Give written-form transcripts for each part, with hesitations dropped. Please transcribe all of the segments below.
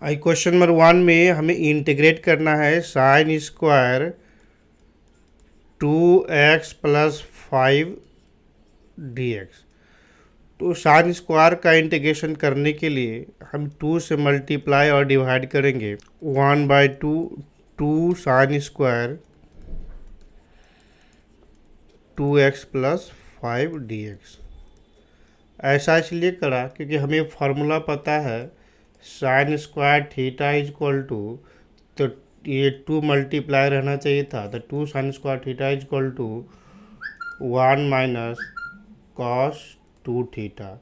आई question number 1 में हमें integrate करना है sine square 2x plus 5 dx। तो साइन स्क्वायर का इंटीग्रेशन करने के लिए हम 2 से मल्टीप्लाई और डिवाइड करेंगे 1/2 2 sine square 2x plus 5 dx। ऐसा इसलिए करा क्योंकि हमें फार्मूला पता है sine square theta is equal to, तो ये 2 मल्टीप्लाई रहना चाहिए था, तो 2 sine square theta is equal to 1 minus cos 2 theta,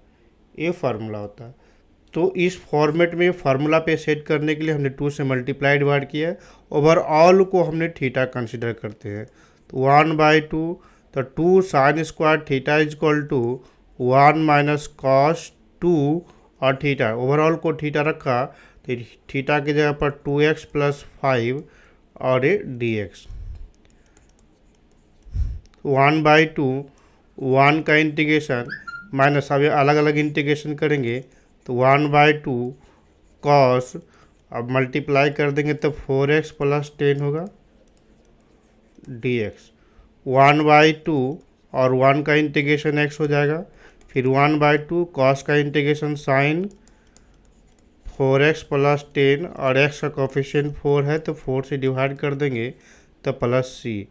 ये फार्मूला होता है। तो इस फॉर्मेट में फार्मूला पे सेट करने के लिए हमने 2 से मल्टीप्लाई डिवाइड किया है। ओवरऑल को हमने थीटा कंसिडर करते हैं, तो 1/2, तो 2 sine square theta is equal to 1 minus cos 2 और थीटा, ओवरऑल को थीटा रखा तो थीटा की जगह पर 2x प्लस 5 और ये dx। 1/2 1 का इंटीग्रेशन माइनस, अब अलग अलग इंटीग्रेशन करेंगे तो 1/2 कॉस, अब मल्टीप्लाई कर देंगे तो 4x प्लस 10 होगा dx। 1/2 और 1 का इंटीग्रेशन x हो जाएगा, फिर 1/2 कॉस का इंटीग्रेशन साइन 4x प्लस 10 और x का कोफिशिएंट 4 है तो 4 से डिवाइड कर देंगे तो प्लस c।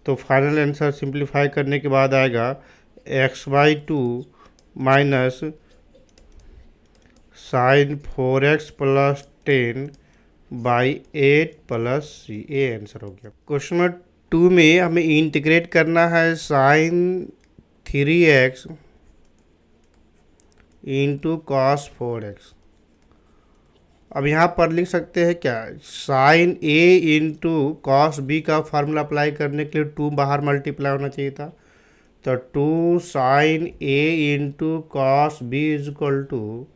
तो फाइनल आंसर सिंप्लीफाई करने के बाद आएगा x/2 minus sine 4x plus 10/8 plus c, ये आंसर हो गया। क्वेश्चन नंबर 2 में हमें इंटीग्रेट करना है sign 3x into cos 4x। अब यहाँ पर लिख सकते हैं क्या, sine a into cos b का फार्मूला अप्लाई करने के लिए 2 बाहर मल्टीप्लाई होना चाहिए था, तो 2 sine a into cos b is equal to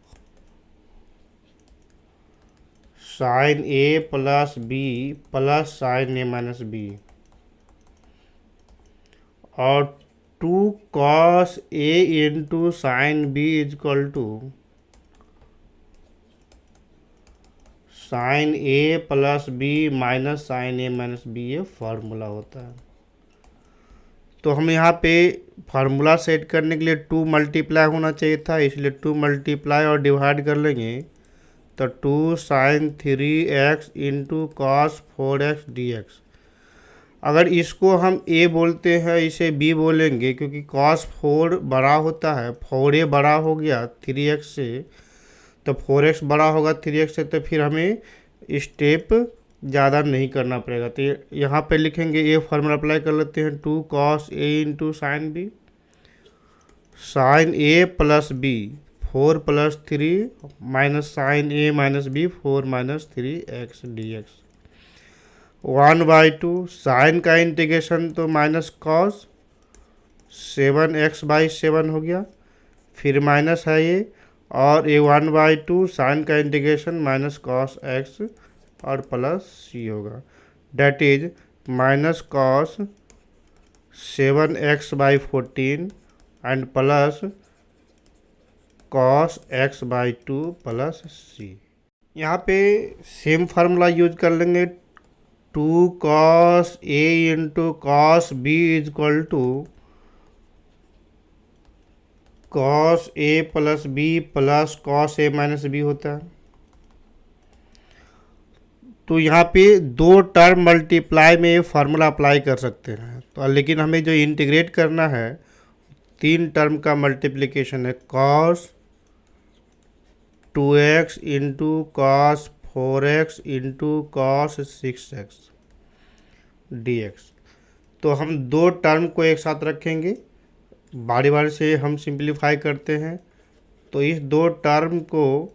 sine a plus b plus sine a minus b, और 2 cos a into sine b is equal to sine A plus B minus sine A minus B, ये formula होता है। तो हम यहाँ पे formula set करने के लिए 2 मल्टीप्लाई होना चाहिए था, इसलिए 2 मल्टीप्लाई और डिवाइड कर लेंगे तो 2 sine 3x into cos 4x dx। अगर इसको हम a बोलते हैं, इसे b बोलेंगे क्योंकि cos 4 बड़ा होता है, 4a बड़ा हो गया 3x से, तो 4x बड़ा होगा 3x से, तो फिर हमें स्टेप ज़्यादा नहीं करना पड़ेगा। तो यहाँ पे लिखेंगे, ये फार्मूला अप्लाई कर लेते हैं, 2 cos a into sine B, sine a plus B 4 plus 3 minus sine a minus B 4 minus 3x dx। 1/2 sine का इंटीग्रेशन तो माइनस कॉस 7x/7 हो गया, फिर माइनस है ये, और ये 1/2 साइन का इंटीग्रेशन माइनस कॉस x और प्लस c होगा, that is minus cos 7x/14 and plus cos x/2 plus c। यहाँ पे सेम फार्मूला यूज कर लेंगे, 2 cos a into cos b is equal to cos a plus b plus cos a minus b होता है। तो यहाँ पे 2 term multiply में ये फार्मूला अप्लाई कर सकते हैं, तो लेकिन हमें जो इंटीग्रेट करना है 3 टर्म का मल्टीप्लिकेशन है, cos 2x into cos 4x into cos 6x dx। तो हम 2 टर्म को एक साथ रखेंगे, बारी बारी से हम सिंप्लीफाई करते हैं। तो इस 2 टर्म को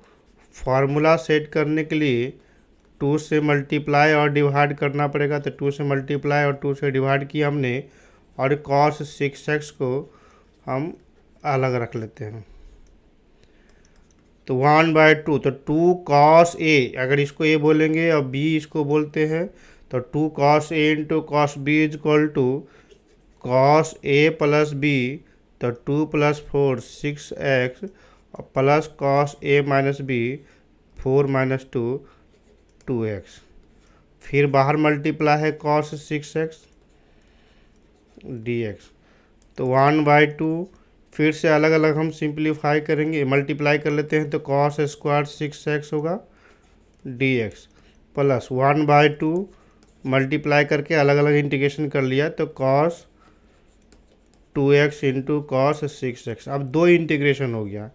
फार्मूला सेट करने के लिए 2 से मल्टीप्लाई और डिवाइड करना पड़ेगा, तो 2 से मल्टीप्लाई और 2 से डिवाइड किया हमने, और cos 6x को हम अलग रख लेते हैं, तो 1/2, तो 2 cos a, अगर इसको a बोलेंगे और b इसको बोलते हैं, तो 2 cos a into cos b is equal to cos a plus b, तो 2 plus 4 6x plus cos a minus b 4 minus 2, 2x, फिर बाहर मल्टीप्लाई है cos 6x dx, तो 1/2, फिर से अलग अलग हम सिंप्लीफाई करेंगे, मल्टीप्लाई कर लेते हैं तो cos स्क्वायर 6x होगा dx प्लस 1/2 मल्टीप्लाई करके अलग अलग इंटीग्रेशन कर लिया तो cos 2x into cos 6x। अब दो इंटीग्रेशन हो गया।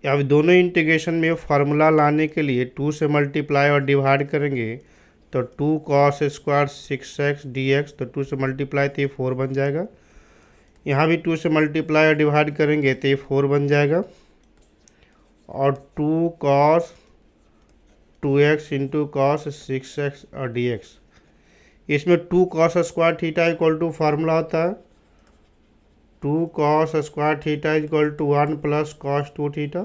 अब दोनों इंटीग्रेशन में फार्मूला लाने के लिए 2 से मल्टीप्लाई और डिवाइड करेंगे तो 2 cos स्क्वायर 6x dx, तो 2 से मल्टीप्लाई तो ये 4 बन जाएगा। यहाँ भी 2 से मल्टीप्लाई और डिवाइड करेंगे तो ये 4 बन जाएगा, और 2 cos 2x into cos 6x और dx, इसमें 2 cos square theta equal to formula होता है 2 cos square theta equal to 1 plus cos 2 theta.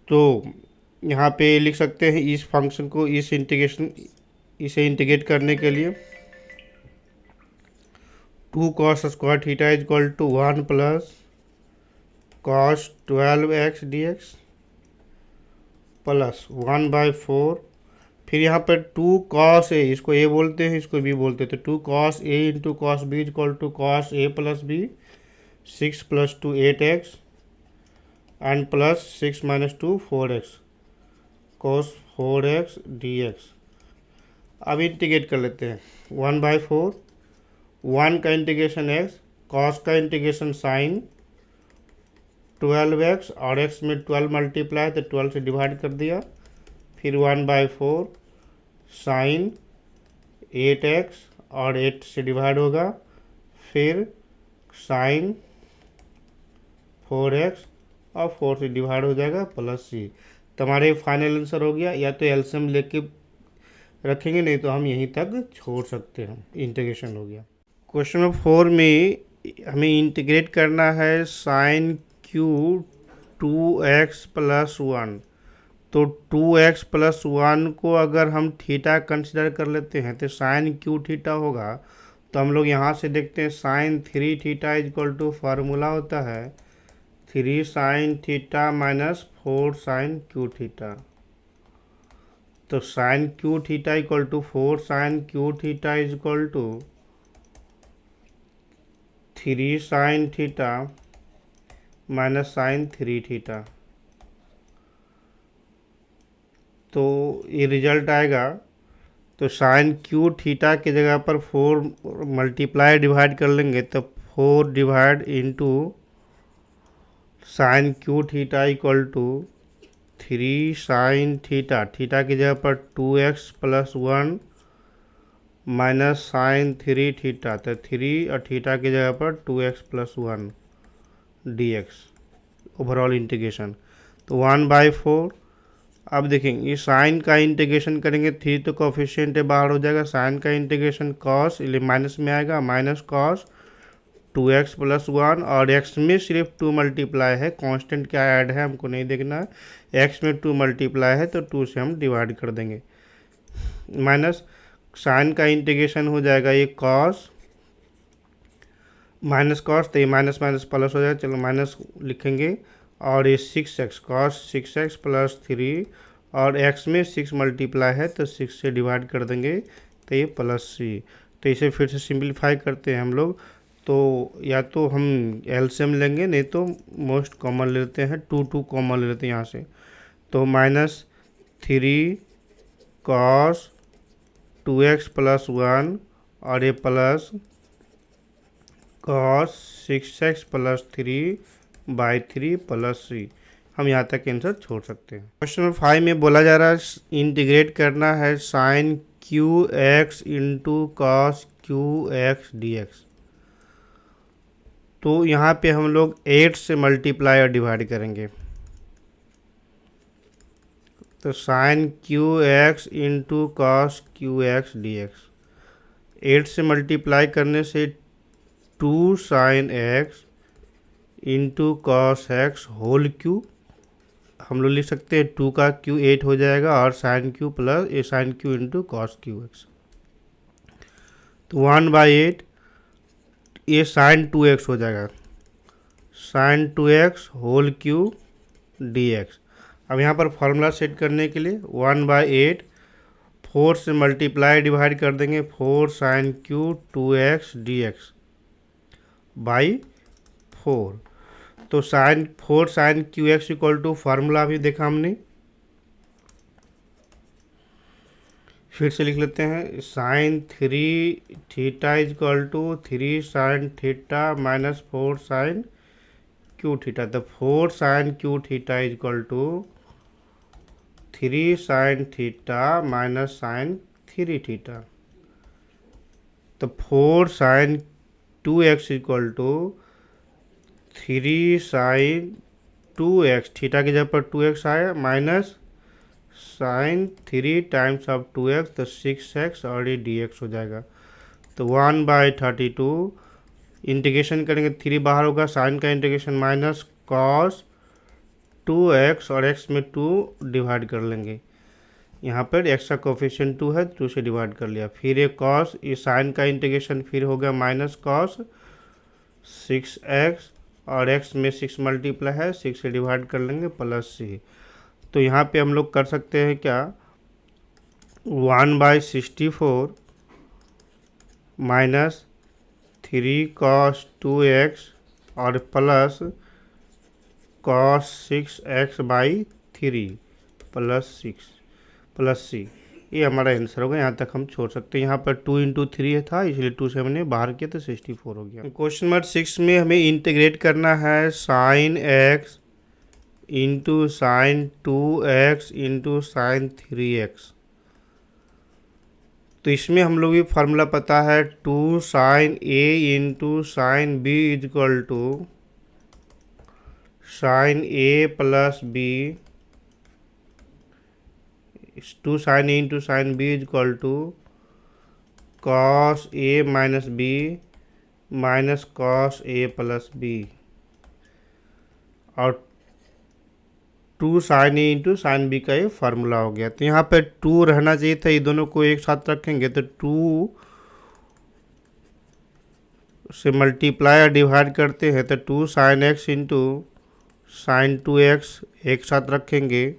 तो यहाँ पे लिख सकते हैं इस फंक्शन को, इसे इंटीग्रेट करने के लिए 2 cos square theta equal to 1 plus cos 12x dx plus 1/4, फिर यहाँ पर 2 cos a, इसको a बोलते हैं इसको b बोलते हैं, तो 2 cos a into cos b equal to cos a plus b, 6 plus 2 8x and plus 6 minus 2 4x cos 4x dx। अब इंटीग्रेट कर लेते हैं 1/4, 1 का इंटीग्रेशन x, cos का इंटीग्रेशन साइन 12x, और x में 12 मल्टीप्लाई तो 12 से डिवाइड कर दिया, फिर 1/4 साइन 8x और 8 से डिवाइड होगा, फिर साइन 4x और 4 से डिवाइड हो जाएगा प्लस c। तो हमारे फाइनल आंसर हो गया। या तो एलसीएम लेके रखेंगे, नहीं तो हम यहीं तक छोड़ सकते हैं। इंटीग्रेशन हो गया। क्वेश्चन नंबर 4 में हमें इंटीग्रेट करना है साइन क्यू 2x प्लस 1। तो 2x प्लस 1 को अगर हम थीटा कंसिडर कर लेते हैं तो साइन क्यू थीटा होगा। तो हम लोग यहाँ से देखते हैं sine 3 theta equal to formula होता है 3 sine theta minus 4 sine cube theta. तो sine cube theta equal to 4 sine cube theta equal to 3 sine theta minus sine 3 theta. तो ये रिजल्ट आएगा। तो साइन क्यू थीटा की जगह पर 4 मल्टीप्लाई डिवाइड कर लेंगे तो 4 divide into sine cube theta equal to 3 sine theta, theta की जगह पर 2x plus 1 minus sine 3 theta, तो 3 और थीटा की जगह पर 2x plus 1 dx overall integration. तो 1/4। अब देखेंगे ये साइन का इंटीग्रेशन करेंगे, 3 तो कोफिशिएंट बाहर हो जाएगा, साइन का इंटीग्रेशन कॉस माइनस में आएगा, माइनस कॉस 2x प्लस 1, और x में सिर्फ 2 मल्टीप्लाई है, कांस्टेंट क्या ऐड है हमको नहीं देखना है। x में 2 मल्टीप्लाई है तो 2 से हम डिवाइड कर देंगे, माइनस साइन का इंटीग्रेशन हो जाएगा ये कॉस माइनस कॉस, तो ये माइनस माइनस प्लस हो जाएगा, चलो माइनस लिखेंगे, और ये 6x कॉस 6x प्लस 3, और x में 6 मल्टीप्लाई है तो 6 से डिवाइड कर देंगे तो ये प्लस c। तो इसे फिर से सिंप्लीफाई करते हैं हम लोग। तो या तो हम एलसीएम लेंगे, नहीं तो मोस्ट कॉमन लेते हैं, 2 कॉमन ले लेते हैं यहाँ से। तो माइनस 3 कॉस 2x प्लस 1 और ये plus cos 6x plus 3/3 plus c। हम यहाँ तक आंसर छोड़ सकते हैं। क्वेश्चन नंबर 5 में बोला जा रहा है इंटीग्रेट करना है sine cube x into cos cube x dx। तो यहाँ पे हम लोग 8 से मल्टीप्लाई और डिवाइड करेंगे, तो sine cube x into cos cube x dx। 8 से मल्टीप्लाई करने से 2 sine x into cos x whole cube, हम लोग लिख सकते हैं 2 का क्यू 8 हो जाएगा, और sine cube plus A sine cube into cos cube X, तो 1/8 ये साइन 2x हो जाएगा, sign 2x whole Q dx। अब यहाँ पर फॉर्मूला सेट करने के लिए 1/8 4 से मल्टीप्लाई डिवाइड कर देंगे 4 sine Q 2x dx by 4। तो four sine cube x equal to formula भी देखा हमने, फिर से लिख लेते हैं। Sine 3 theta equal to 3 sine theta minus 4 sine cube theta. तो 4 sine cube theta equal to 3 sine theta minus sine 3 theta. तो 4 sine 2x equal to 3 sine 2x, theta की जगह पर 2x आया, minus sine 3 times of 2x, तो 6x और ये dx हो जाएगा। तो 1/32 इंटीग्रेशन करेंगे 3 बाहर होगा, साइन का इंटीग्रेशन माइनस कॉस 2x और x में 2 डिवाइड कर लेंगे। यहाँ पर x का कोफिशिएंट 2 है, 2 से डिवाइड कर लिया। फिर ये कॉस, ये साइन का इंटीग्रेशन फिर हो गया माइनस कॉस 6x और x में 6 मल्टीप्लाई है, 6 से डिवाइड कर लेंगे प्लस c। तो यहाँ पे हम लोग कर सकते हैं क्या, 1/64 माइनस 3 कॉस 2x और plus cos 6x by 3 plus 6 plus सी, ये हमारा आंसर होगा। यहाँ तक हम छोड़ सकते हैं। यहाँ पर 2 इंटू 3 था, इसलिए 2 से हमने बाहर किया तो 64 हो गया। क्वेश्चन नंबर 6 में हमें इंटीग्रेट करना है sine x into sine 2x into sine 3x। तो इसमें हम लोग ये फार्मूला पता है 2 sine a into sine b equal to sine a plus b, 2 sine a into sine b equal to cos a minus b minus cos a plus b, और 2 sine a into sine b का ये formula हो गया। तो यहाँ पे 2 रहना चाहिए था, ये दोनों को एक साथ रखेंगे तो 2 से मल्टीप्लाई और डिवाइड करते हैं तो 2 sine x into sine 2x एक साथ रखेंगे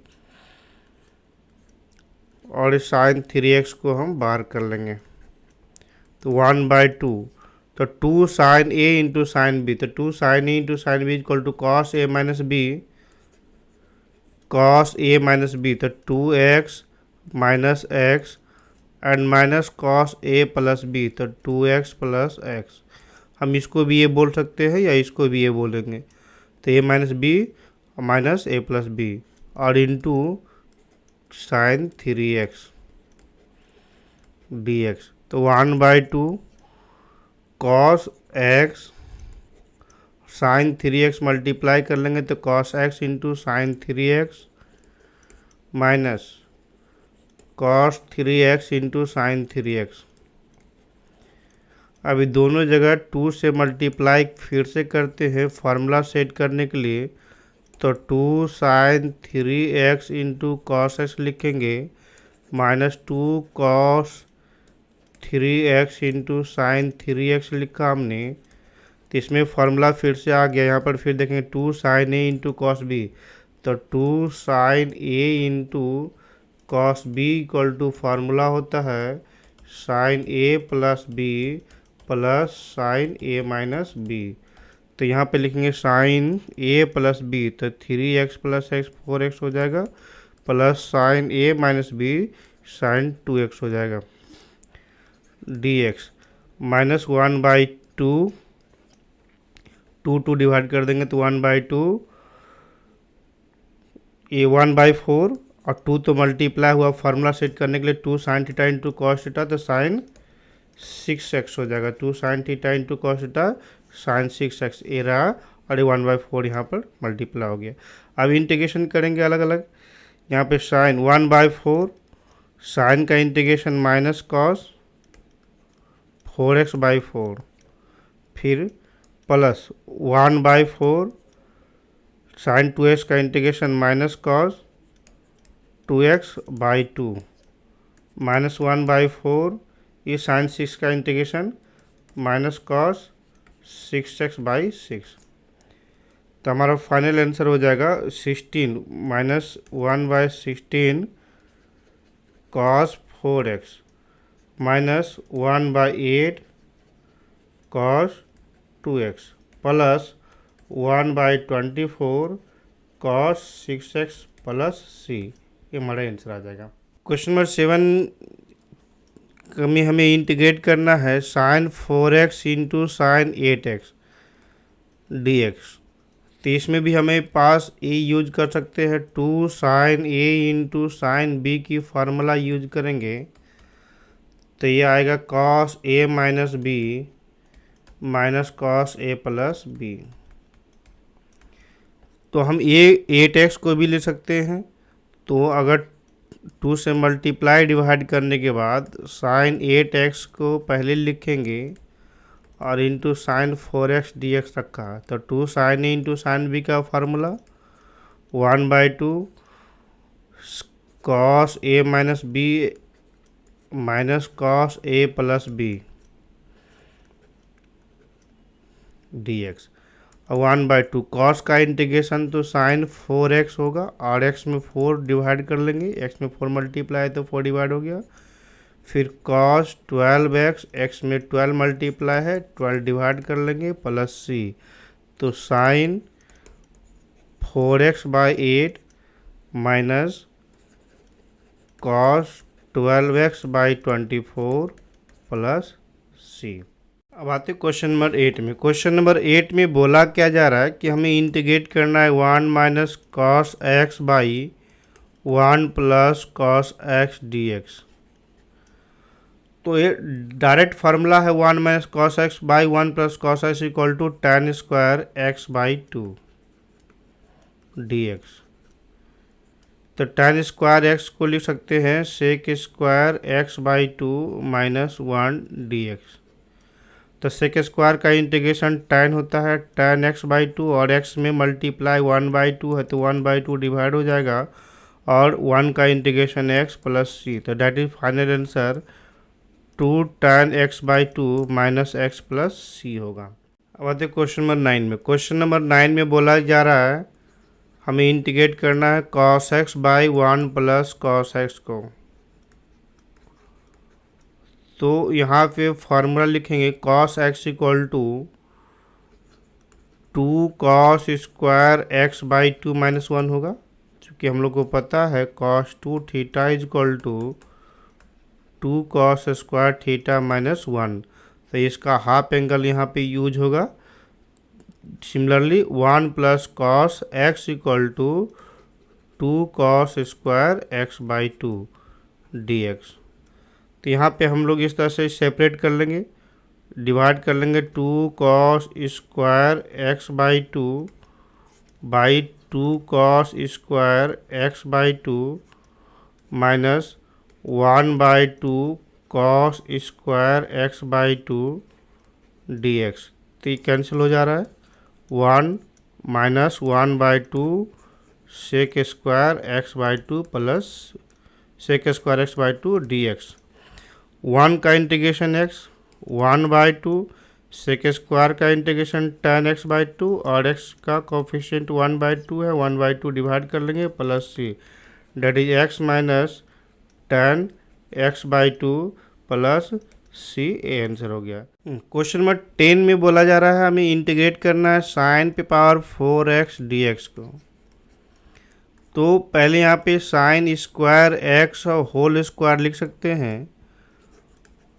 और इस साइन 3x को हम बाहर कर लेंगे। तो 1/2, तो 2 sine a into sine b, तो 2 sine a into sine b equal to cos a minus b, cos a minus b, तो 2x minus x and minus cos a plus b, तो 2x प्लस एक्स। हम इसको भी ये बोल सकते हैं या इसको भी ये बोलेंगे, तो ए माइनस बी माइनस ए प्लस बी और इंटू साइन 3x dx। तो 1/2 cos x sign 3x multiply कर लेंगे तो cos x into sine 3x minus cos 3x into sine 3x। अभी दोनों जगह 2 से मल्टीप्लाई फिर से करते हैं फार्मूला सेट करने के लिए। तो 2 sine 3x into cos X लिखेंगे minus 2 cos 3x into sine 3x लिखा हमने। तो इसमें फार्मूला फिर से आ गया। यहाँ पर फिर देखेंगे 2 sine a into cos b, तो 2 sine a into cos b equal to formula होता है साइन ए प्लस बी प्लस साइन ए माइनस बी। तो यहाँ पे लिखेंगे साइन ए प्लस बी, तो 3x प्लस एक्स 4x हो जाएगा, प्लस साइन ए माइनस बी साइन 2x हो जाएगा dx माइनस 1/2, 2 डिवाइड कर देंगे तो 1/2, ये 1/4 और 2 तो मल्टीप्लाई हुआ फार्मूला सेट करने के लिए 2 sine theta into cos theta, तो साइन 6x हो जाएगा। 2 sine theta into cos theta sine 6x ए रहा और ये 1/4 यहाँ पर मल्टीप्लाई हो गया। अब इंटीग्रेशन करेंगे अलग अलग। यहाँ पे साइन 1/4 साइन का इंटीग्रेशन माइनस कॉस 4x/4, फिर प्लस 1/4 साइन 2x का integration minus cos 2x/2 minus 1/4 ये साइन 6 का इंटीग्रेशन माइनस कॉस 6x/6। तो हमारा फाइनल आंसर हो जाएगा 16 minus 1/16 cos 4x minus 1/8 cos 2x plus 1/24 cos 6x plus c। ये हमारा आंसर आ जाएगा। क्वेश्चन नंबर 7 में हमें इंटीग्रेट करना है sign 4x into sine 8x dx। तो इसमें भी हमें पास ए यूज कर सकते हैं, 2 sine a into sine B की फार्मूला यूज करेंगे तो ये आएगा cos a minus b minus cos a plus b. तो हम ए 8x को भी ले सकते हैं, तो अगर 2 से मल्टीप्लाई डिवाइड करने के बाद साइन 8x को पहले लिखेंगे और इंटू साइन 4x dx रखा है, तो 2 sine a into sine b का formula 1/2 cos a minus b minus cos a plus B dx और 1/2 कॉस का इंटीग्रेशन तो साइन 4x होगा और x में 4 डिवाइड कर लेंगे, x में 4 मल्टीप्लाई तो 4 डिवाइड हो गया। फिर कॉस 12x, x में 12 मल्टीप्लाई है 12 डिवाइड कर लेंगे प्लस c, तो sine 4x/8 minus cos 12x/24 plus c। अब आते क्वेश्चन नंबर 8 में। क्वेश्चन नंबर 8 में बोला क्या जा रहा है कि हमें इंटीग्रेट करना है 1 minus cos x by 1 plus cos x dx। तो ये डायरेक्ट फार्मूला है 1 minus cos x by 1 plus cos x equal to tan square x by 2 dx। तो tan स्क्वायर एक्स को लिख सकते हैं sec square x by 2 minus 1 dx। तो sec square का इंटीग्रेशन tan होता है tan x/2 और x में मल्टीप्लाई 1/2 है तो 1/2 डिवाइड हो जाएगा और 1 का इंटीग्रेशन x प्लस c, तो that is final answer 2 tan x/2 minus x plus c होगा। अब आते क्वेश्चन नंबर 9 में। क्वेश्चन नंबर 9 में बोला जा रहा है हमें इंटीग्रेट करना है cos x by 1 plus cos x को। तो यहाँ पे फार्मूला लिखेंगे cos x equal to 2 cos square x by 2 minus 1 होगा, क्योंकि हम लोग को पता है cos 2 theta is equal to 2 cos square theta minus 1, तो इसका हाफ एंगल यहाँ पे यूज होगा। Similarly 1 plus cos x equal to 2 cos square x by 2 dx। तो यहाँ पे हम लोग इस तरह से सेपरेट कर लेंगे, डिवाइड कर लेंगे 2 cos square x by 2 by 2 cos square x by 2 minus 1/2 cos square x by 2 dx। तो ये कैंसिल हो जा रहा है, 1 minus 1/2 sec square x by 2 plus sec square x by 2 dx। 1 का इंटीग्रेशन x 1/2 सेक स्क्वायर का integration tan x/2 और x का कोफिशिएंट 1/2 है, 1/2 डिवाइड कर लेंगे plus c, that is x minus tan x/2 plus c। ए answer हो गया। क्वेश्चन नंबर 10 में बोला जा रहा है हमें इंटीग्रेट करना है साइन पे पावर 4x dx को। तो पहले यहाँ पे साइन स्क्वायर x और होल स्क्वायर लिख सकते हैं।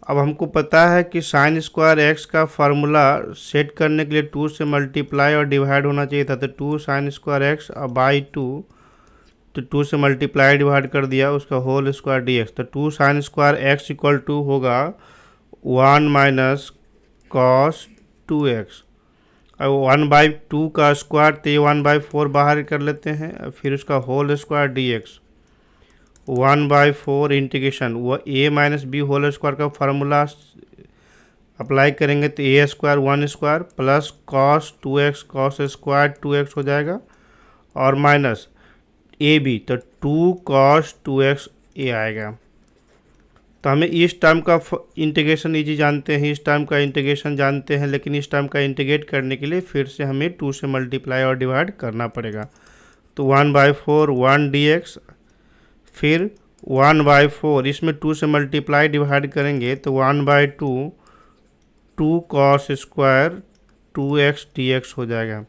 अब हमको पता है कि साइन स्क्वायर एक्स का फार्मूला सेट करने के लिए 2 से मल्टीप्लाई और डिवाइड होना चाहिए था, तो 2 साइन स्क्वायर एक्स और बाई 2, तो 2 से मल्टीप्लाई डिवाइड कर दिया उसका होल स्क्वायर dx। तो 2 sine square x equal to होगा 1 माइनस कॉस 2x और 1/2 का स्क्वायर तो ये 1/4 बाहर कर लेते हैं, फिर उसका होल स्क्वायर dx 1/4 इंटीग्रेशन वो a minus B whole square का फार्मूला अप्लाई करेंगे तो A square 1 square plus cos 2x cos square 2x हो जाएगा और माइनस ए बी, तो 2 cos 2x ए आएगा। तो हमें इस टर्म का इंटीग्रेशन ईजी जानते हैं, इस टर्म का इंटीग्रेशन जानते हैं, लेकिन इस टर्म का इंटीग्रेट करने के लिए फिर से हमें 2 से मल्टीप्लाई और डिवाइड करना पड़ेगा। तो 1/4 1 dx, फिर 1/4 इसमें 2 से मल्टीप्लाई डिवाइड करेंगे तो 1/2 2 cos स्क्वायर 2x dx हो जाएगा।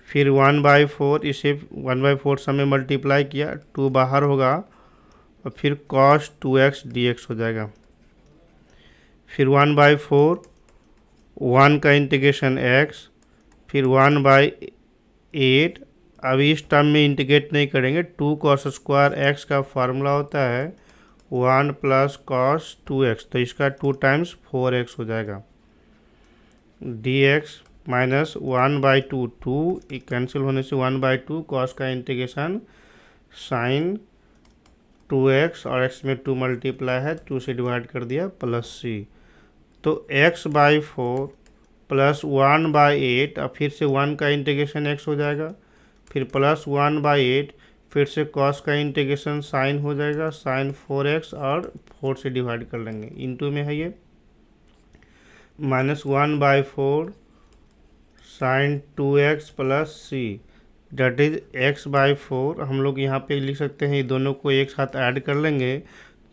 फिर 1/4 इसे 1/4 से हमें मल्टीप्लाई किया, 2 बाहर होगा और फिर cos 2x dx हो जाएगा। फिर 1/4 1 का इंटीग्रेशन x, फिर 1/8। अभी इस टर्म में इंटीग्रेट नहीं करेंगे, 2 cos स्क्वायर x का फार्मूला होता है 1 + cos 2x, तो इसका 2 टाइम्स 4x हो जाएगा। dx माइनस 1/2 2 कैंसिल होने से 1/2 cos का इंटीग्रेशन साइन 2x और x में 2 मल्टीप्लाई है, 2 से डिवाइड कर दिया प्लस c। तो x/4 प्लस 1/8, अब फिर से 1 का इंटीग्रेशन x हो जाएगा, फिर प्लस 1/8, फिर से cos का इंटीग्रेशन साइन हो जाएगा साइन 4x और 4 से डिवाइड कर लेंगे, इनटू में है ये minus 1/4 sine 2x plus c, that is x/4। हम लोग यहाँ पे लिख सकते हैं, ये दोनों को एक साथ ऐड कर लेंगे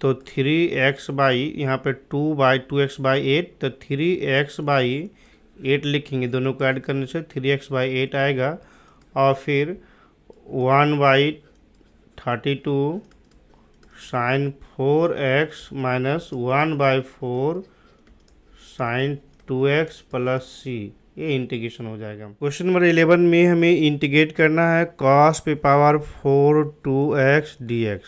तो 3x बाई यहाँ पे 2x/8, तो 3x/8 लिखेंगे, दोनों को ऐड करने से 3x/8 आएगा। और फिर 1/32 sine 4x minus 1/4 sine 2x plus सी, ये इंटीग्रेशन हो जाएगा। क्वेश्चन नंबर 11 में हमें इंटीग्रेट करना है cos पे पावर 4 2x dx।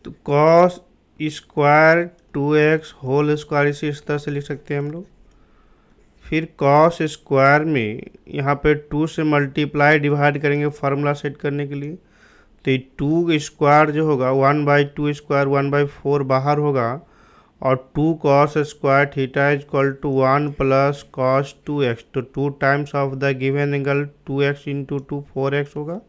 तो cos square 2x whole square इस तरह से लिख सकते हैं हम लोग। फिर cos स्क्वायर में यहाँ पे 2 से मल्टीप्लाई डिवाइड करेंगे फार्मूला सेट करने के लिए, तो 2 स्क्वायर जो होगा 1/2 स्क्वायर 1/4 बाहर होगा और 2 cos square theta is equal to 1 + cos 2x, तो 2 times of the given angle 2x × 2 4x होगा।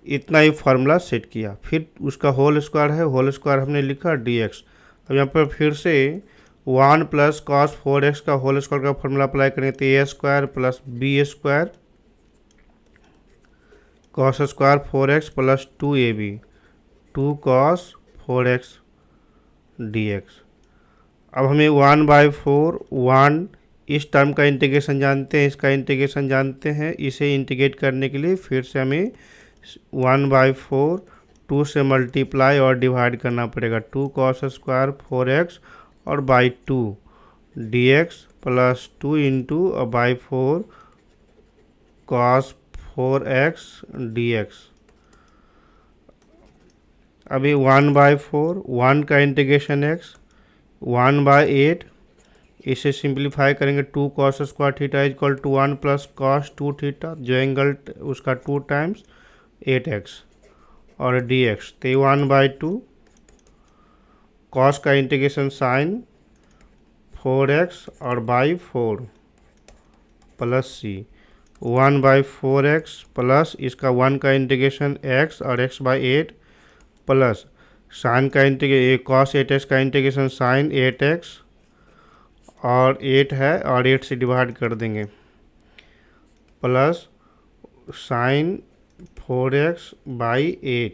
इतना ही फार्मूला सेट किया, फिर उसका होल स्क्वायर है, होल स्क्वायर हमने लिखा dx। अब यहाँ पर फिर से 1 + cos 4x का होल स्क्वायर का फार्मूला अप्लाई करेंगे तो a² + b² cos square 4x + 2ab 2 cos 4x dx। अब हमें 1/4 1 इस टर्म का इंटीग्रेशन जानते हैं, इसका इंटीग्रेशन जानते हैं, इसे इंटीग्रेट करने के लिए फिर से हमें 1/4 2 से मल्टीप्लाई और डिवाइड करना पड़ेगा, 2 cos स्क्वायर 4x और by 2 dx plus 2 × 4 cos 4x dx। अभी 1/4 1 का इंटीग्रेशन x 1/8, इसे सिंप्लीफाई करेंगे 2 cos square theta is equal to 1 + cos 2 theta, जो एंगल उसका 2 टाइम्स 8x और dx, तो 1/2 cos का इंटीग्रेशन साइन 4x और by 4 plus C 1/4x plus इसका 1 का इंटीग्रेशन x और x/8 प्लस साइन का cos 8x का इंटीग्रेशन साइन 8x और 8 है और 8 से डिवाइड कर देंगे plus sine 4x/8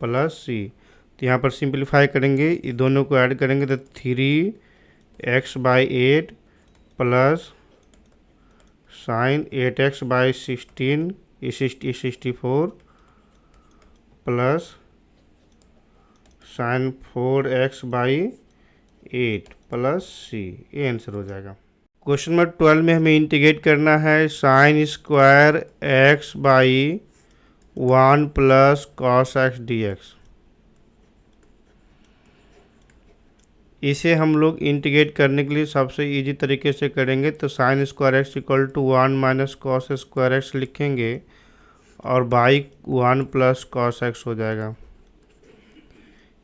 plus c. तो यहाँ पर सिंप्लीफाई करेंगे, ये दोनों को ऐड करेंगे तो 3x/8 plus sine 8x/16 64 plus sine 4x/8 plus सी, ये आंसर हो जाएगा। क्वेश्चन नंबर 12 में हमें इंटीग्रेट करना है sine square x/1 + cos x dx। इसे हम लोग इंटीग्रेट करने के लिए सबसे इजी तरीके से करेंगे, तो sine square x equal to 1 - cos square x लिखेंगे और बाई 1 + cos x हो जाएगा।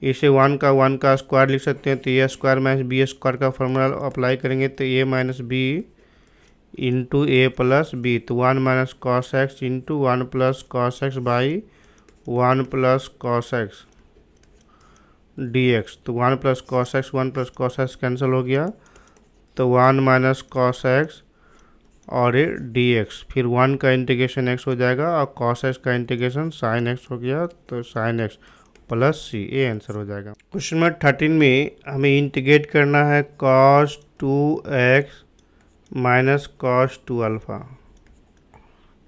इसे 1 का स्क्वायर लिख सकते हैं, तो a² - b² का फार्मूला अप्लाई करेंगे तो a - b × a + b, तो 1 - cos x × 1 + cos x by 1 + cos x D x. तो 1 plus cos x, 1 plus cos x cancel हो गया, तो 1 माइनस कॉस एक्स और ये डी एक्स, फिर 1 का इंटीग्रेशन एक्स हो जाएगा और कॉस एक्स का इंटीग्रेशन साइन एक्स हो गया, तो साइन एक्स प्लस सी, ये आंसर हो जाएगा। क्वेश्चन नंबर 13 में हमें इंटीग्रेट करना है cos 2x minus cos 2 alpha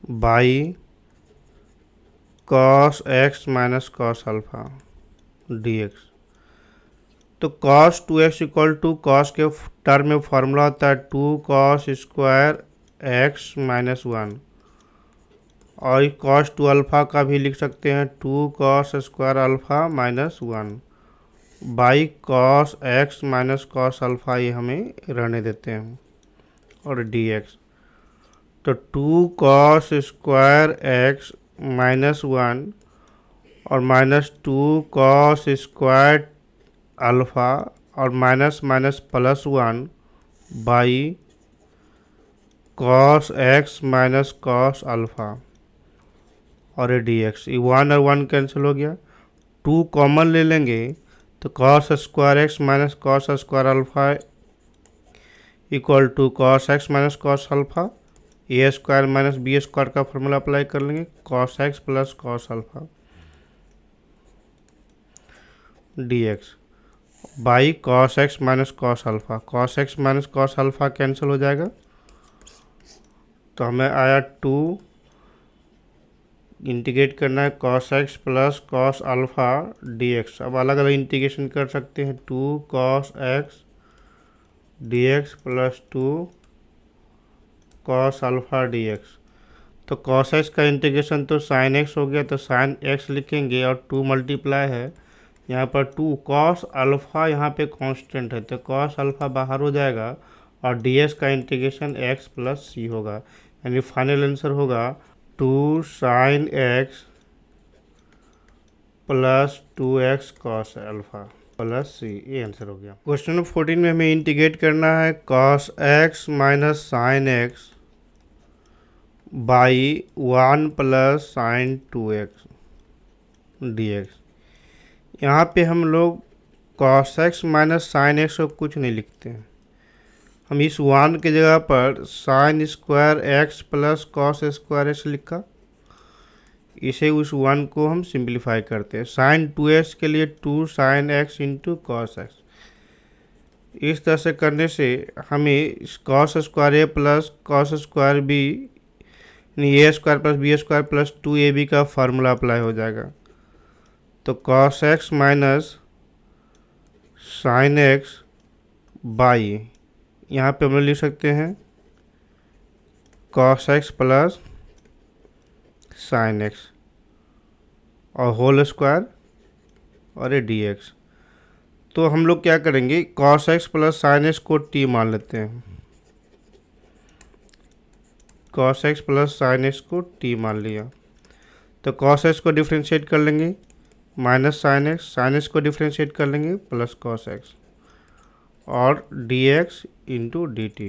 by cos x minus cos alpha D x. तो cos 2x equal to cos के टर्म में फॉर्मूला होता है 2 कॉस स्क्वायर एक्स माइनस 1, और कॉस 2 अल्फ़ा का भी लिख सकते हैं 2 cos square alpha minus 1 by cos x minus cos alpha, ये हमें रहने देते हैं, और डी एक्स। तो 2 कॉस स्क्वायर एक्स माइनस 1 और माइनस 2 कॉस स्क्वायर अल्फ़ा और minus minus plus 1 by cos x minus cos alpha और डी एक्स। ये 1 और 1 कैंसिल हो गया, 2 कॉमन ले लेंगे तो cos square x minus cos square alpha equal to cos x minus cos alpha, a square minus b square का formula apply कर लेंगे, cos x plus cos alpha D x by cos x minus cos alpha. Cos x minus cos alpha cancel हो जाएगा, तो हमें आया 2, integrate करना है cos x plus cos alpha D x. अब अलग अलग इंटीग्रेशन कर सकते हैं, 2 cos x d x plus 2 cos alpha D x. तो कॉस एक्स का इंटीग्रेशन तो साइन एक्स हो गया, तो साइन एक्स लिखेंगे और 2 मल्टीप्लाई है यहाँ पर 2 कॉस अल्फ़ा, यहाँ पे कांस्टेंट है तो कॉस अल्फ़ा बाहर हो जाएगा और डी एक्स का इंटीग्रेशन एक्स प्लस सी होगा, यानी फाइनल आंसर होगा 2 sine x plus 2x cos alpha plus सी, ये आंसर हो गया। क्वेश्चन नंबर 14 में हमें इंटीग्रेट करना है cos x minus sine x by 1 plus sign 2x D x. यहाँ पे हम लोग cos x minus sine x को कुछ नहीं लिखते हैं, हम इस 1 की जगह पर sine square x plus cos square x लिखा, इसे उस 1 को हम सिंप्लीफाई करते हैं। साइन 2x के लिए 2 sine x into cos x, इस तरह से करने से हमें cos square a plus cos square b यानी a square plus b square plus 2ab का फार्मूला अप्लाई हो जाएगा। तो cos x minus sine x by, यहाँ पे हम लिख सकते हैं cos x plus sine x और होल स्क्वायर और ये डी एक्स। तो हम लोग क्या करेंगे, cos x plus sine x को टी मान लेते हैं, cos x plus sine x को टी मान लिया, तो कॉस एक्स को डिफ्रेंशिएट कर लेंगे माइनस साइन एक्स को डिफ्रेंशिएट कर लेंगे प्लस कॉस एक्स और d x into D t.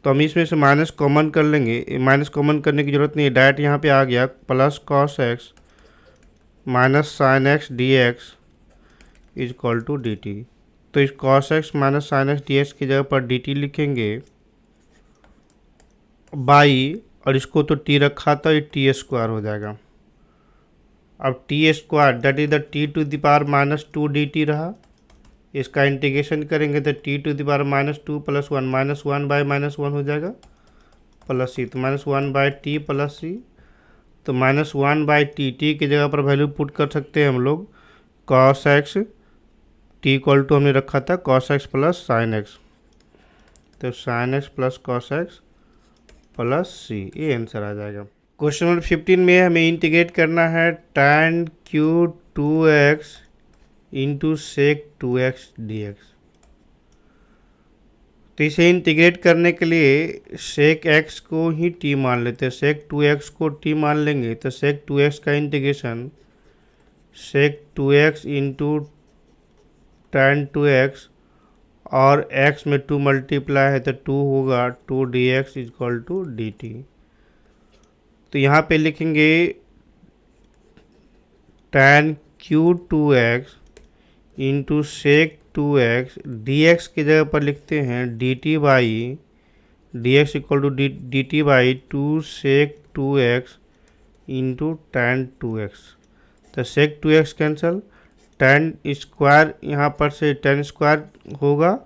तो हम इसमें से माइनस कॉमन कर लेंगे, माइनस कॉमन करने की ज़रूरत नहीं है, डायरेक्ट यहाँ पे आ गया plus cos x minus sine x d x is equal to d t. तो इस cos x minus sine x d x की जगह पर डी टी लिखेंगे बाई, और इसको तो टी रखा था, ये टी स्क्वायर हो जाएगा। अब t square that is the t to the power minus 2 d t रहा, इसका इंटीग्रेशन करेंगे तो t to the power minus 2 plus 1 minus 1 by minus 1 हो जाएगा प्लस सी, तो minus 1 by t plus c. तो माइनस 1 बाई टी की जगह पर वैल्यू पुट कर सकते हैं हम लोग cos x, t equal to हमने रखा था cos x plus sine x, तो sine x plus cos x plus सी, ये आंसर आ जाएगा। क्वेश्चन नंबर 15 में हमें इंटीग्रेट करना है tan cube 2x into sec 2x dx। तो इसे इंटीग्रेट करने के लिए सेक x को ही t मान लेते हैं, सेक 2x को t मान लेंगे तो सेक 2x का इंटीग्रेशन सेक 2x इंटू tan 2x और x में 2 मल्टीप्लाई है तो 2 होगा 2 dx is equal to dt। तो यहाँ पे लिखेंगे tan cube 2x into sec 2x, dx की जगह पर लिखते हैं dt by dx equal to dt by 2 sec 2x into tan 2x। तो सेक 2x कैंसिल, tan स्क्वायर यहाँ पर से tan स्क्वायर होगा,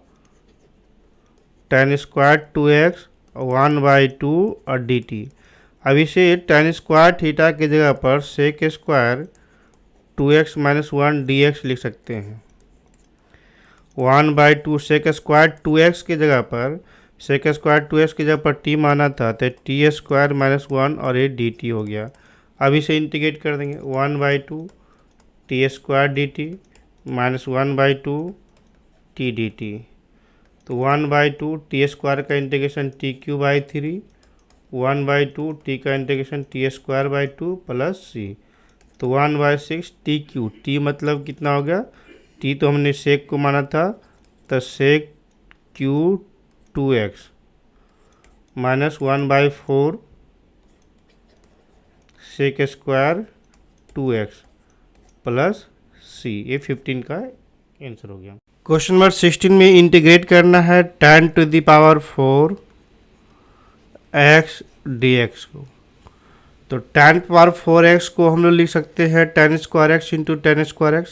tan स्क्वायर 2x 1/2 और dt। अब इसे tan स्क्वायर थीटा की जगह पर sec square 2x minus 1 dx लिख सकते हैं। 1/2 सेक स्क्वायर 2x की जगह पर, सेक स्क्वायर 2x की जगह पर t माना था तो टी स्क्वायर माइनस 1 और ये dt हो गया। अब इसे इंटीग्रेट कर देंगे, 1/2 t square d t minus 1/2 t d t. तो 1/2 टी स्क्वायर का integration t cube by 3, 1/2 t का integration t square by 2 plus c. तो 1/6 टी क्यू, टी मतलब कितना हो गया, टी तो हमने सेक को माना था, तो sec cube 2x minus 1/4 sec square 2x plus सी। ये 15 का आंसर हो गया। क्वेश्चन नंबर 16 में इंटीग्रेट करना है tan to the power 4 x dx को। तो tan पावर 4x को हम लोग लिख सकते हैं tan square x into tan square x,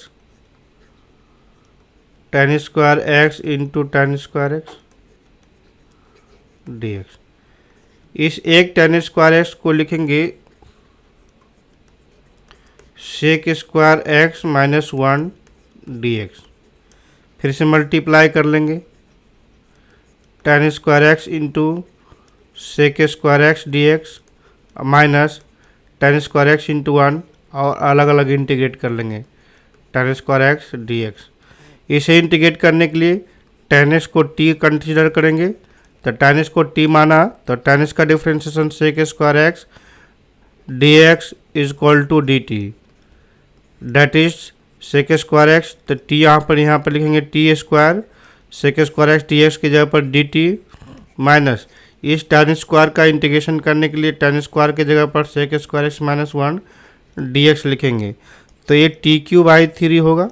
tan square x into tan square x dx। इस एक tan स्क्वायर x को लिखेंगे sec square x minus 1 dx। फिर से मल्टीप्लाई कर लेंगे, tan square x into sec square x dx minus tan square x into 1 और अलग अलग इंटीग्रेट कर लेंगे tan स्क्वायर x dx। इसे इंटीग्रेट करने के लिए tan x को t कंसीडर करेंगे, तो tan x को t माना तो tan x का differentiation sec square x dx is equal to dt, that is sec square x. तो टी यहाँ पर लिखेंगे t square sec square x d x की जगह पर डी टी माइनस इस tan स्क्वायर का इंटीग्रेशन करने के लिए tan स्क्वायर की जगह पर sec square x minus 1 d x लिखेंगे। तो ये टी क्यू बाई 3 होगा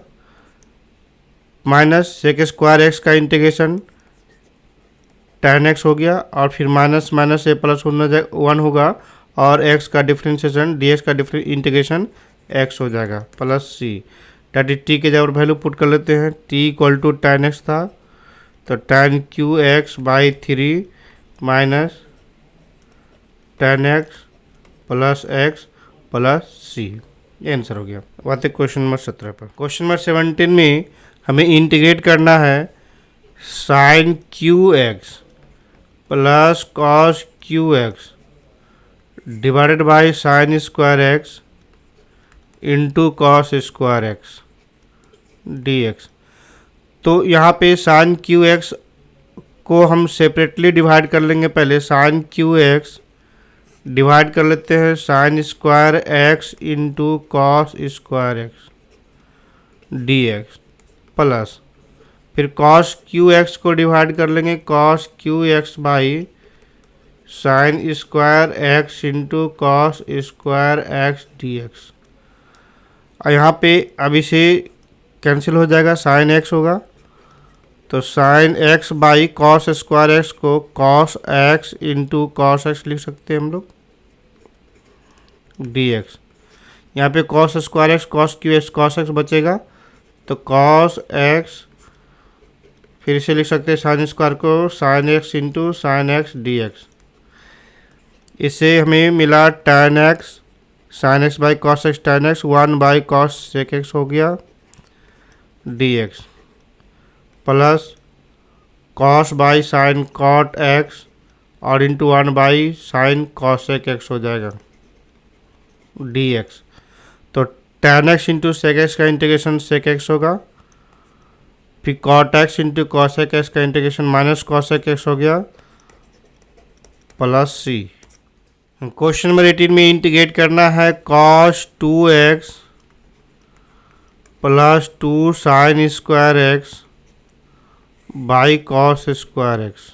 माइनस सेक स्क्वायर एक्स का इंटीग्रेशन tan एक्स हो गया और फिर माइनस माइनस ए प्लस 1 होगा और x का डिफ्रेंशिएशन डी एक्स का इंटीग्रेशन x हो जाएगा plus c. That is t के जगह वैल्यू पुट कर लेते हैं, t equal to tan x था तो tan cube x by 3 minus tan x plus सी। ये आंसर हो गया। बात है क्वेश्चन नंबर 17 पर। क्वेश्चन नंबर 17 में हमें इंटीग्रेट करना है sine cube x plus cos cube x divided by sine square x into cos square x d x. तो यहाँ पे साइन क्यू एक्स को हम सेपरेटली डिवाइड कर लेंगे। पहले साइन क्यू एक्स डिवाइड कर लेते हैं sine square x into cos square x d x plus फिर कॉस क्यू एक्स को डिवाइड कर लेंगे cos cube x by sine square x into cos square x d x. और यहाँ पे अब इसे कैंसिल हो जाएगा, साइन एक्स होगा तो sine x by cos square x को cos x into cos x लिख सकते हैं हम लोग डी एक्स। यहाँ पे cos square x cos cube x cos x बचेगा तो कॉस एक्स फिर से लिख सकते हैं साइन स्क्वायर को sine x into sine x d x. इससे हमें मिला tan x sine x by cos x tan x 1 by cos sec x हो गया d x plus cos by sine cot x और into 1 by sine cos sec x हो जाएगा d x. तो tan x into sec x का integration sec x होगा, फिर cot x into cosec x का इंटीग्रेशन माइनस कॉसेक एक्स हो गया प्लस सी। क्वेश्चन नंबर 18 में इंटीग्रेट करना है cos 2x plus 2 sine square x by cos square x.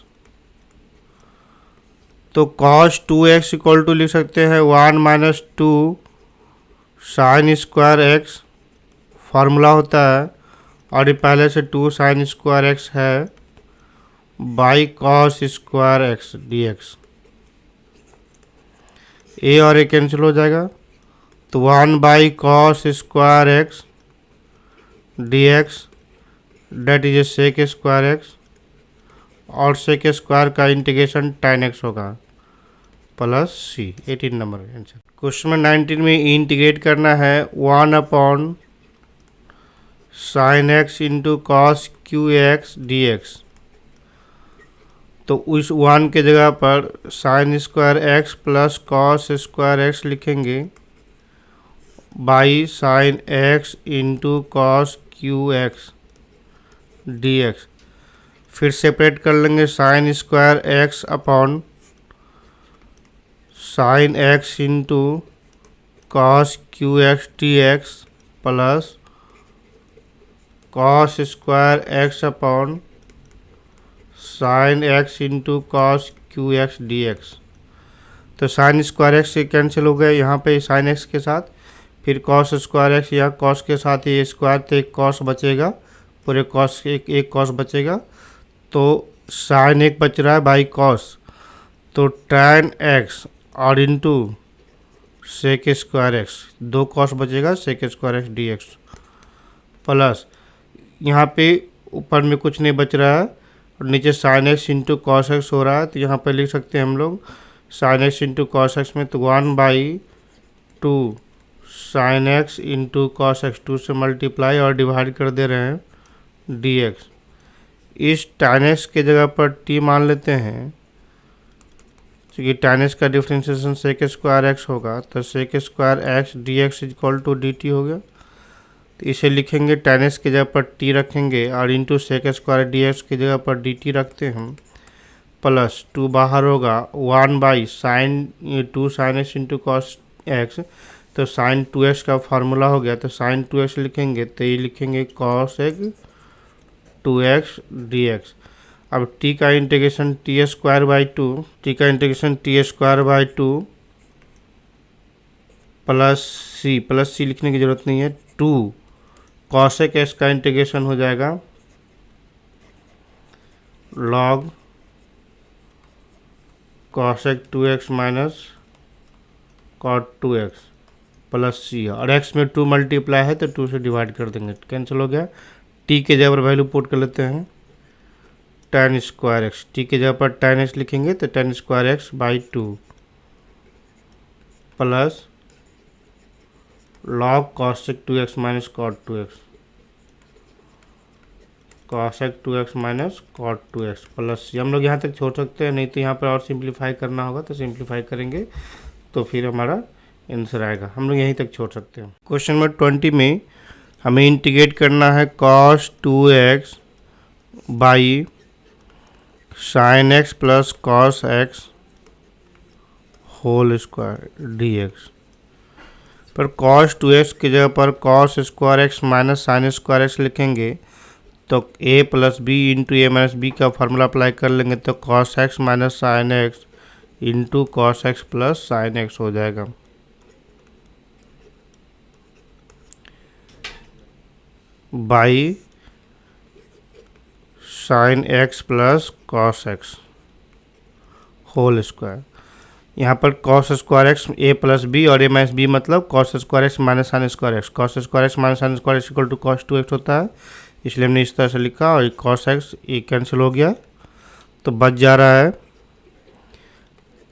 तो cos 2x इक्वल टू लिख सकते हैं 1 minus 2 sine square x formula होता है और ये पहले से 2 साइन स्क्वायर एक्स है by cos square x d x. A और ए कैंसिल हो जाएगा, तो 1 by cos square x d x that is a sec square x, और सेक स्क्वायर का इंटीग्रेशन tan x होगा प्लस सी। 18 नंबर का आंसर। क्वेश्चन में 19 में इंटीग्रेट करना है 1 upon sine x into cos cube x d x. तो उस 1 के जगह पर sine square x plus cos square x लिखेंगे by sine x into cos cube x d x. फिर सेपरेट कर लेंगे sine square x upon sine x into cos cube x d x plus cos square x upon sine x into cos cube x d x. तो sine square x से cancel हो गया यहाँ पे sine x के साथ, फिर cos square x यहाँ कॉस के साथ ये स्क्वायर, तो एक कॉस बचेगा, पूरे कॉस एक कॉस बचेगा, तो साइन एक बच रहा है बाई कॉस, तो tan एक्स और into sec square x, 2 cos बचेगा sec square x d x plus यहाँ पे ऊपर में कुछ नहीं बच रहा है और नीचे sign x into cos x हो रहा है, तो यहाँ पे लिख सकते हैं हम लोग sign x into cos x में, तो 1/2 sign x into cos x, 2 से मल्टीप्लाई और डिवाइड कर दे रहे हैं डी एक्स। इस tan x के जगह पर t मान लेते हैं, क्योंकि tan x का डिफ्रेंशिएशन सेक स्क्वायर एक्स होगा, तो sec square x d x equal to d t हो गया। तो इसे लिखेंगे tan x के जगह पर t रखेंगे और into sec square d x की जगह पर डी टी रखते हैं प्लस 2 बाहर होगा 1 by sign 2 sine x into cos x, तो साइन 2x का फार्मूला हो गया, तो साइन 2x लिखेंगे, तो ये लिखेंगे कॉस एक 2x dx। अब t का integration t square by 2, t का integration t square by 2 plus c लिखने की ज़रूरत नहीं है, 2 कॉसेक एक्स का इंटीग्रेशन हो जाएगा log cosec 2x minus cot 2x plus c, और x में 2 मल्टीप्लाई है तो 2 से डिवाइड कर देंगे, कैंसिल हो गया। t के जगह पर वैल्यू पुट कर लेते हैं tan स्क्वायर एक्स, t के जगह पर tan x लिखेंगे तो tan square x by 2 plus log cosec 2x minus cot 2x, cosec 2x minus cot 2x plus c. हम लोग यहाँ तक छोड़ सकते हैं, नहीं तो यहाँ पर और सिंप्लीफाई करना होगा, तो सिंप्लीफाई करेंगे तो फिर हमारा आंसर आएगा। हम लोग यहीं तक छोड़ सकते हैं। क्वेश्चन नंबर 20 में हमें इंटीग्रेट करना है cos 2x by sine x plus cos x whole square d x. पर cos 2x की जगह पर cos square x minus sine square x लिखेंगे, तो a plus b into a minus b का फार्मूला अप्लाई कर लेंगे, तो cos x minus sine x into cos x plus sine x हो जाएगा। By sine x plus cos x whole square. यहाँ पर cos square x a plus b और a minus b मतलब cos square x minus sine square x, cos square x minus sine square x equal to cos 2x होता है, इसलिए हमने इस तरह से लिखा और कॉस एक्स ये कैंसिल हो गया, तो बच जा रहा है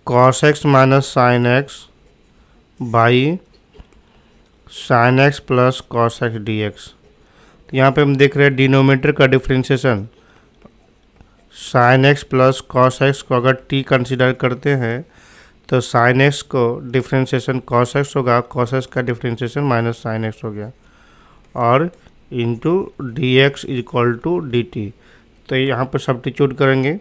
cos x minus sine x by sine x plus cos x d x. यहाँ पे हम देख रहे हैं डिनोमिनेटर का differentiation sine x plus cos x को अगर t कंसीडर करते हैं तो साइन एक्स को डिफ्रेंशिएशन कॉस एक्स होगा, कॉस एक्स का डिफ्रेंशिएशन माइनस साइन एक्स हो गया और into d x equal to d t. तो यहाँ पर सब्स्टिट्यूट करेंगे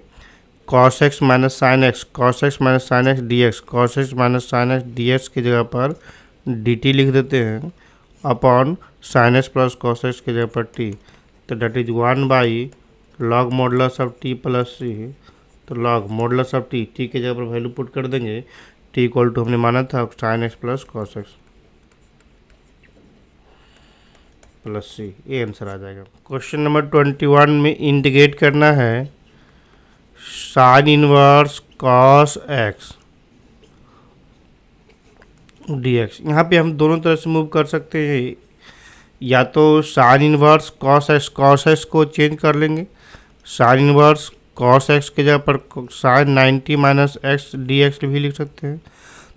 cos x minus sine x, cos x minus sine x d x, cos x minus sine x d x की जगह पर डी टी लिख देते हैं upon sine x plus cos x की जगह पर टी, तो that is 1 by log modulus of t plus c, तो लॉग मॉडुलस ऑफ टी के जगह पर वैल्यू पुट कर देंगे, टी इक्वल टू हमने माना था sine x plus cos x. Plus सी, ये आंसर आ जाएगा। क्वेश्चन नंबर 21 में इंटीग्रेट करना है sign inverse cos x d x. यहाँ पे हम दोनों तरह से मूव कर सकते हैं, या तो साइन इनवर्स कॉस एक्स को चेंज कर लेंगे, साइन इनवर्स कॉस एक्स के जगह पर sine 90 minus x d x भी लिख सकते हैं।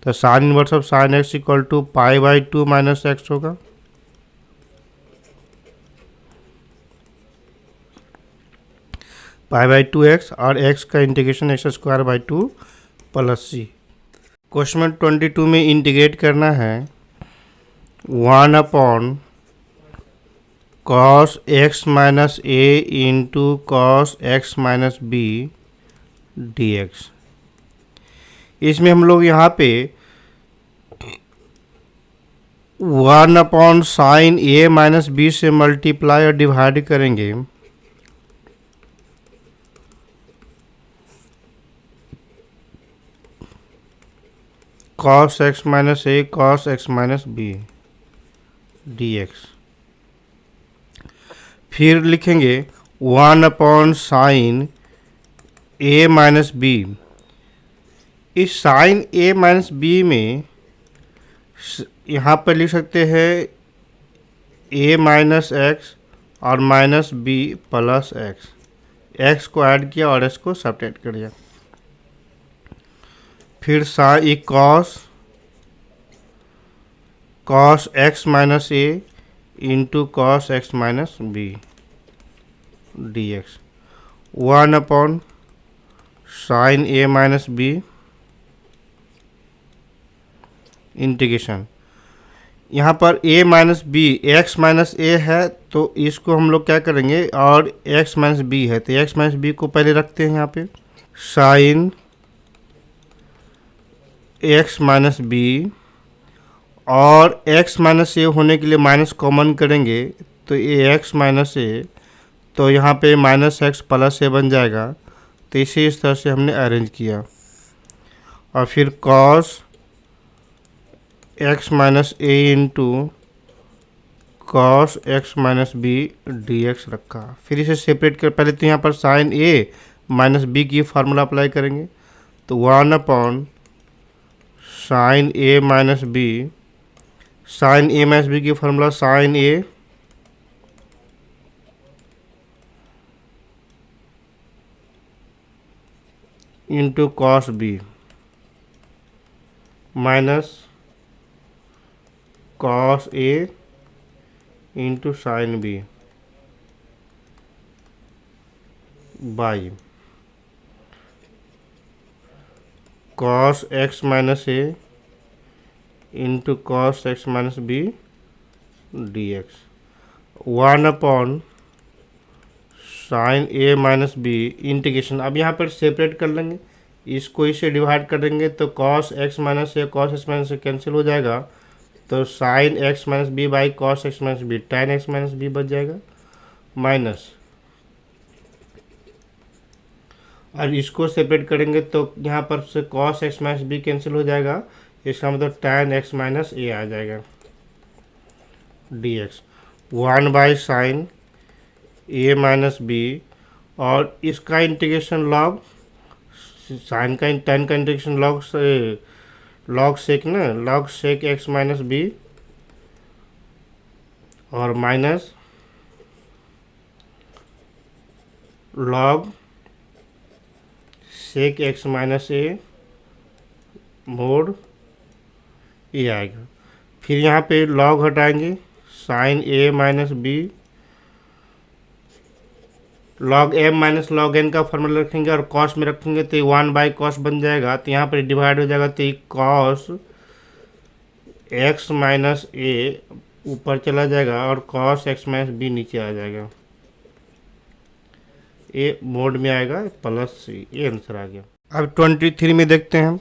तो sine inverse of sine x equal to पाई/2 माइनस एक्स होगा। पाई/2 एक्स और एक्स का integration x²/2 plus c. Question number 22 में इंटीग्रेट करना है 1 upon cos x minus a into cos x minus b d x. इसमें हम लोग यहाँ पे 1 अपॉन साइन ए माइनस बी से मल्टीप्लाई और डिवाइड करेंगे, cos x minus a cos x minus b d x. फिर लिखेंगे 1 अपॉन साइन ए माइनस बी। इस साइन ए माइनस बी में यहाँ पर लिख सकते हैं ए माइनस एक्स और minus b plus x. X को ऐड किया और एक्स को सब्ट्रैक्ट कर दिया। फिर sine cos x minus a into cos x minus b d x. 1 upon sine A minus b integration. यहाँ पर a minus b x minus a है, तो इसको हम लोग क्या करेंगे, और x माइनस बी है तो x माइनस बी को पहले रखते हैं यहाँ पे। साइन x माइनस बी और x माइनस ए होने के लिए माइनस कॉमन करेंगे तो ये x माइनस ए, तो यहाँ पे माइनस एक्स प्लस ए बन जाएगा। तो इसे इस तरह से हमने अरेंज किया और फिर cos x minus a into cos x minus b d x रखा। फिर इसे सेपरेट कर, पहले तो यहाँ पर साइन ए माइनस बी की फार्मूला अप्लाई करेंगे, तो 1 अपॉन साइन ए माइनस बी, साइन ए माइनस बी की formula sine a into cos b minus cos a into sine b by cos x minus a into cos x minus b d x. 1 upon sine A minus b integration. अब यहाँ पर separate कर लेंगे, इसको इसे divide कर देंगे तो cos x minus a cos x minus a cancel हो जाएगा, तो sine x minus b by cos x minus b tan x minus b बच जाएगा माइनस, और इसको सेपरेट करेंगे तो यहाँ पर से cos x minus b cancel हो जाएगा, इसका मतलब tan एक्स माइनस ए आ जाएगा d x. 1 by sine A minus b और इसका इंटीग्रेशन लॉग साइन का tan का इंटीग्रेशन लॉग से लॉग सेक ना, log sec x minus b और minus log sec x minus a mod a आएगा। फिर यहाँ पे लॉग हटाएंगे, साइन ए minus b log m minus log N का फॉर्मूला रखेंगे और कॉस में रखेंगे तो 1 बाई कॉस बन जाएगा, तो यहाँ पर डिवाइड हो जाएगा तो कॉस एक्स माइनस ए ऊपर चला जाएगा और कॉस एक्स माइनस बी नीचे आ जाएगा, ए मोड में आएगा प्लस सी। ये आंसर आ गया। अब 23 में देखते हैं।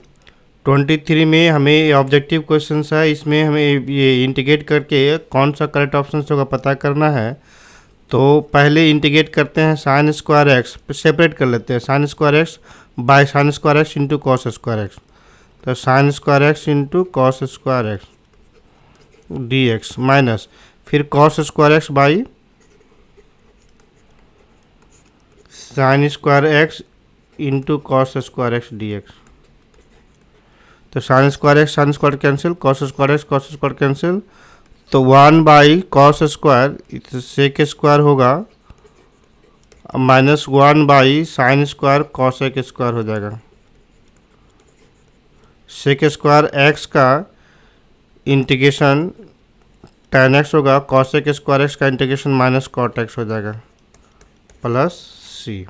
23 में हमें ऑब्जेक्टिव क्वेश्चन है, इसमें हमें ये इंटीग्रेट करके कौन सा करेक्ट ऑप्शन होगा पता करना है। तो पहले इंटीग्रेट करते हैं साइन स्क्वायर एक्स, सेपरेट कर लेते हैं sine square x by sine square x into cos square x, तो sine square x into cos square x d x minus फिर cos square x by sine square x into cos square x d x. तो sine square cancel, cos square cancel, तो 1 by cos square sec square होगा minus 1 by sine square cosec square हो जाएगा। Sec square x का integration tan x होगा, cos एक square x का integration minus cot x हो जाएगा प्लस सी।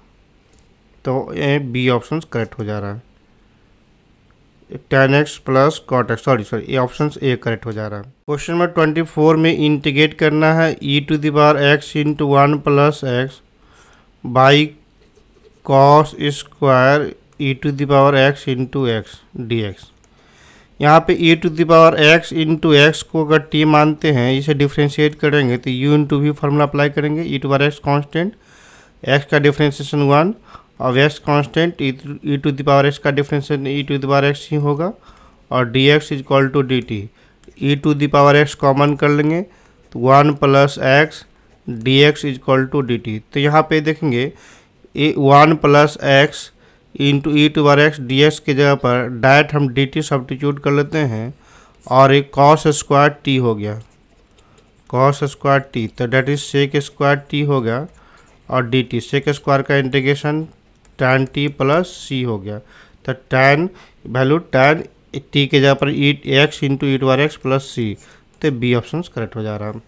तो ये बी ऑप्शन करेक्ट हो जा रहा है, tan x plus cot x, sorry ये ऑप्शन ए करेक्ट हो जा रहा है। क्वेश्चन नंबर 24 में इंटीग्रेट करना है e to the power x into 1 plus x by cos square e to the power x into x d x. यहाँ पे e to the power x into x को अगर t मानते हैं, इसे डिफ्रेंशिएट करेंगे तो u into v formula apply करेंगे। e to power x constant, x का डिफ्रेंशिएशन 1 और x constant, e to the power x का differentiation e to the power x ही होगा और dx is equal to dt। e to the power x common कर लेंगे तो 1 plus x dx is equal to dt। तो यहाँ पे देखेंगे 1 plus x into e to power x d x की जगह पर डायरेक्ट हम डी टी सब्स्टिट्यूट कर लेते हैं और एक कॉस स्क्वायर टी हो गया, कॉस स्क्वायर टी, तो that is sec square t हो गया और डी टी सेक स्क्वायर का integration tan t plus c हो गया। तो tan वैल्यू tan टी के जगह पर e x into e to power x plus c, तो बी ऑप्शन करेक्ट हो जा रहा है।